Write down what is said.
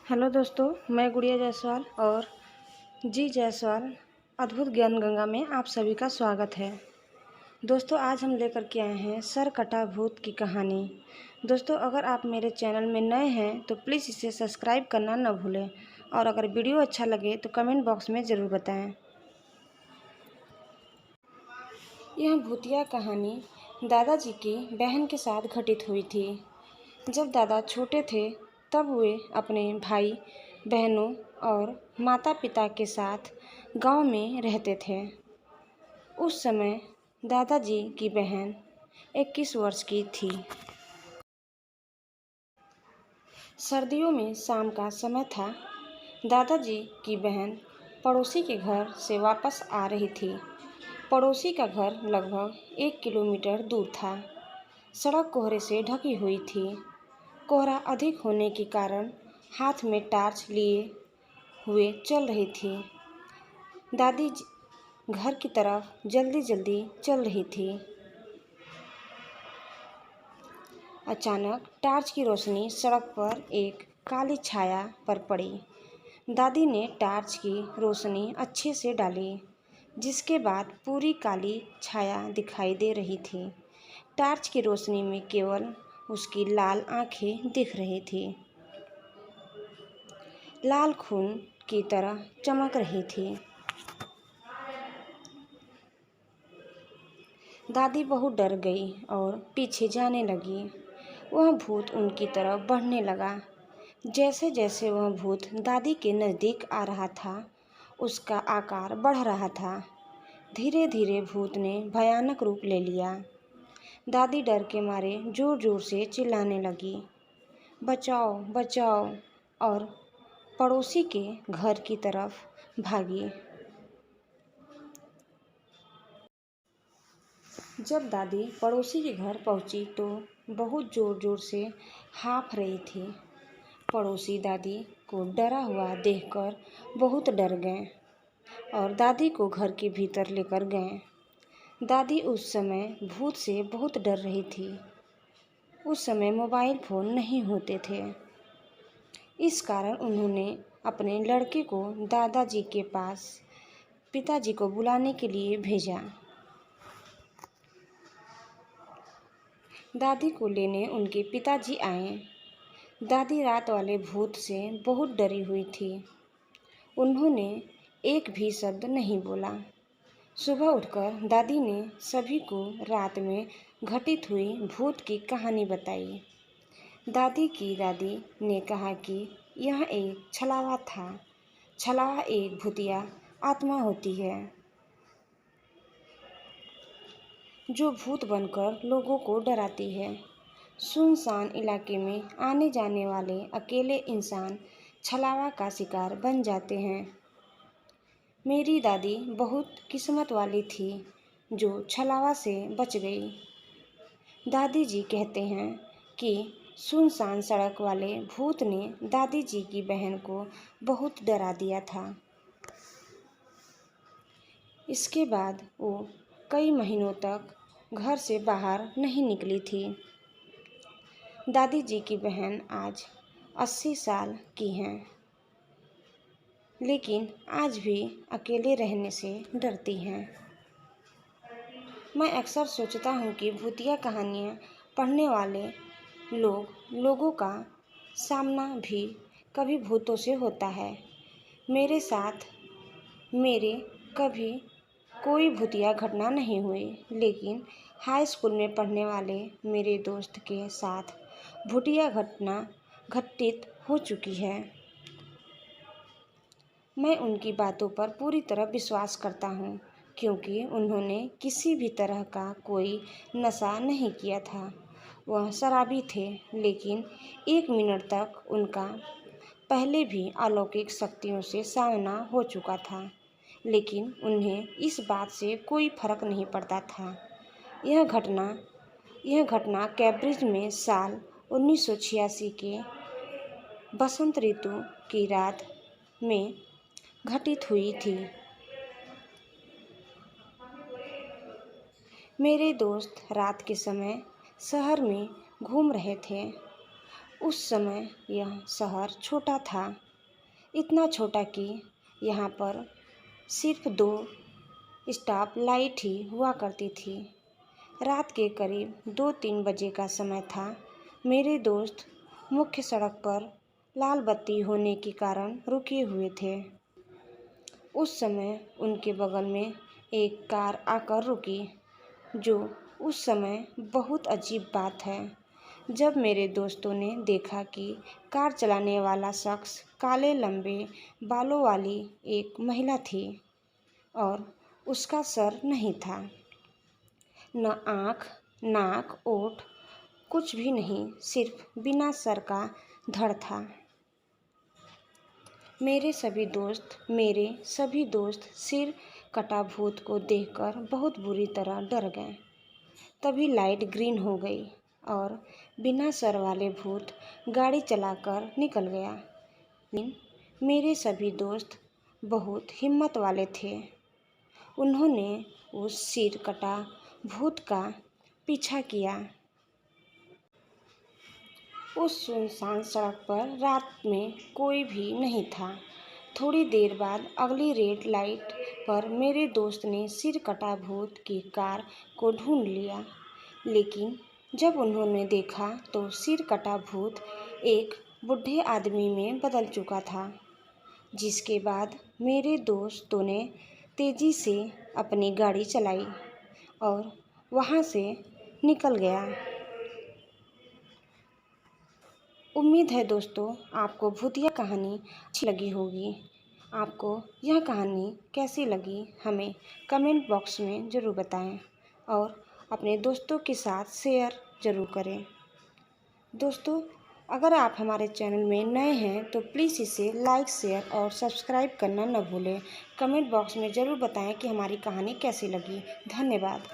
Hello दोस्तों, मैं गुड़िया जायसवाल और जी जायसवाल अद्भुत ज्ञान गंगा में आप सभी का स्वागत है। दोस्तों, आज हम लेकर के आए हैं सर कटा भूत की कहानी। दोस्तों, अगर आप मेरे चैनल में नए हैं तो प्लीज़ इसे सब्सक्राइब करना न भूलें और अगर वीडियो अच्छा लगे तो कमेंट बॉक्स में ज़रूर बताएं। यह भूतिया कहानी दादाजी की बहन के साथ घटित हुई थी। जब दादा छोटे थे तब वे अपने भाई बहनों और माता पिता के साथ गांव में रहते थे। उस समय दादाजी की बहन 21 वर्ष की थी। सर्दियों में शाम का समय था। दादाजी की बहन पड़ोसी के घर से वापस आ रही थी। पड़ोसी का घर लगभग 1 किलोमीटर दूर था। सड़क कोहरे से ढकी हुई थी। कोहरा अधिक होने के कारण हाथ में टार्च लिए हुए चल रही थी। दादी घर की तरफ जल्दी जल्दी चल रही थी। अचानक टार्च की रोशनी सड़क पर एक काली छाया पर पड़ी। दादी ने टार्च की रोशनी अच्छे से डाली, जिसके बाद पूरी काली छाया दिखाई दे रही थी। टार्च की रोशनी में केवल उसकी लाल आंखें दिख रही थी। लाल खून की तरह चमक रही थी। दादी बहुत डर गई और पीछे जाने लगी। वह भूत उनकी तरफ बढ़ने लगा। जैसे जैसे वह भूत दादी के नज़दीक आ रहा था, उसका आकार बढ़ रहा था। धीरे धीरे भूत ने भयानक रूप ले लिया। दादी डर के मारे जोर जोर से चिल्लाने लगी, बचाओ बचाओ, और पड़ोसी के घर की तरफ भागी। जब दादी पड़ोसी के घर पहुंची तो बहुत ज़ोर ज़ोर से हाँफ रही थी। पड़ोसी दादी को डरा हुआ देखकर बहुत डर गए और दादी को घर के भीतर लेकर गए। दादी उस समय भूत से बहुत डर रही थी। उस समय मोबाइल फ़ोन नहीं होते थे। इस कारण उन्होंने अपने लड़के को दादाजी के पास पिताजी को बुलाने के लिए भेजा। दादी को लेने उनके पिताजी आए। दादी रात वाले भूत से बहुत डरी हुई थी। उन्होंने एक भी शब्द नहीं बोला। सुबह उठकर दादी ने सभी को रात में घटित हुई भूत की कहानी बताई। दादी की दादी ने कहा कि यह एक छलावा था। छलावा एक भूतिया आत्मा होती है जो भूत बनकर लोगों को डराती है। सुनसान इलाके में आने जाने वाले अकेले इंसान छलावा का शिकार बन जाते हैं। मेरी दादी बहुत किस्मत वाली थी जो छलावा से बच गई। दादी जी कहते हैं कि सुनसान सड़क वाले भूत ने दादी जी की बहन को बहुत डरा दिया था। इसके बाद वो कई महीनों तक घर से बाहर नहीं निकली थी। दादी जी की बहन आज 80 साल की हैं, लेकिन आज भी अकेले रहने से डरती हैं। मैं अक्सर सोचता हूँ कि भूतिया कहानियाँ पढ़ने वाले लोगों का सामना भी कभी भूतों से होता है। मेरे साथ कभी कोई भूतिया घटना नहीं हुई, लेकिन हाई स्कूल में पढ़ने वाले मेरे दोस्त के साथ भूतिया घटना घटित हो चुकी है। मैं उनकी बातों पर पूरी तरह विश्वास करता हूँ, क्योंकि उन्होंने किसी भी तरह का कोई नशा नहीं किया था। वह शराबी थे, लेकिन 1 मिनट तक उनका पहले भी अलौकिक शक्तियों से सामना हो चुका था, लेकिन उन्हें इस बात से कोई फर्क नहीं पड़ता था। यह घटना कैम्ब्रिज में साल 1986 के बसंत ऋतु की रात में घटित हुई थी। मेरे दोस्त रात के समय शहर में घूम रहे थे। उस समय यह शहर छोटा था, इतना छोटा कि यहाँ पर सिर्फ 2 स्टॉप लाइट ही हुआ करती थी। रात के करीब 2-3 बजे का समय था। मेरे दोस्त मुख्य सड़क पर लाल बत्ती होने के कारण रुके हुए थे। उस समय उनके बगल में एक कार आकर रुकी, जो उस समय बहुत अजीब बात है। जब मेरे दोस्तों ने देखा कि कार चलाने वाला शख्स काले लंबे बालों वाली एक महिला थी और उसका सर नहीं था, न आँख, नाक, ओठ, कुछ भी नहीं, सिर्फ बिना सर का धड़ था। मेरे सभी दोस्त सिर कटा भूत को देखकर बहुत बुरी तरह डर गए। तभी लाइट ग्रीन हो गई और बिना सर वाले भूत गाड़ी चलाकर निकल गया। लेकिन मेरे सभी दोस्त बहुत हिम्मत वाले थे। उन्होंने उस सिर कटा भूत का पीछा किया। उस सुनसान सड़क पर रात में कोई भी नहीं था। थोड़ी देर बाद अगली रेड लाइट पर मेरे दोस्त ने सिर कटा भूत की कार को ढूंढ लिया, लेकिन जब उन्होंने देखा तो सिर कटा भूत एक बूढ़े आदमी में बदल चुका था। जिसके बाद मेरे दोस्तों ने तेज़ी से अपनी गाड़ी चलाई और वहाँ से निकल गया। उम्मीद है दोस्तों आपको भूतिया कहानी अच्छी लगी होगी। आपको यह कहानी कैसी लगी हमें कमेंट बॉक्स में ज़रूर बताएं और अपने दोस्तों के साथ शेयर ज़रूर करें। दोस्तों, अगर आप हमारे चैनल में नए हैं तो प्लीज़ इसे लाइक, शेयर और सब्सक्राइब करना न भूलें। कमेंट बॉक्स में ज़रूर बताएं कि हमारी कहानी कैसी लगी। धन्यवाद।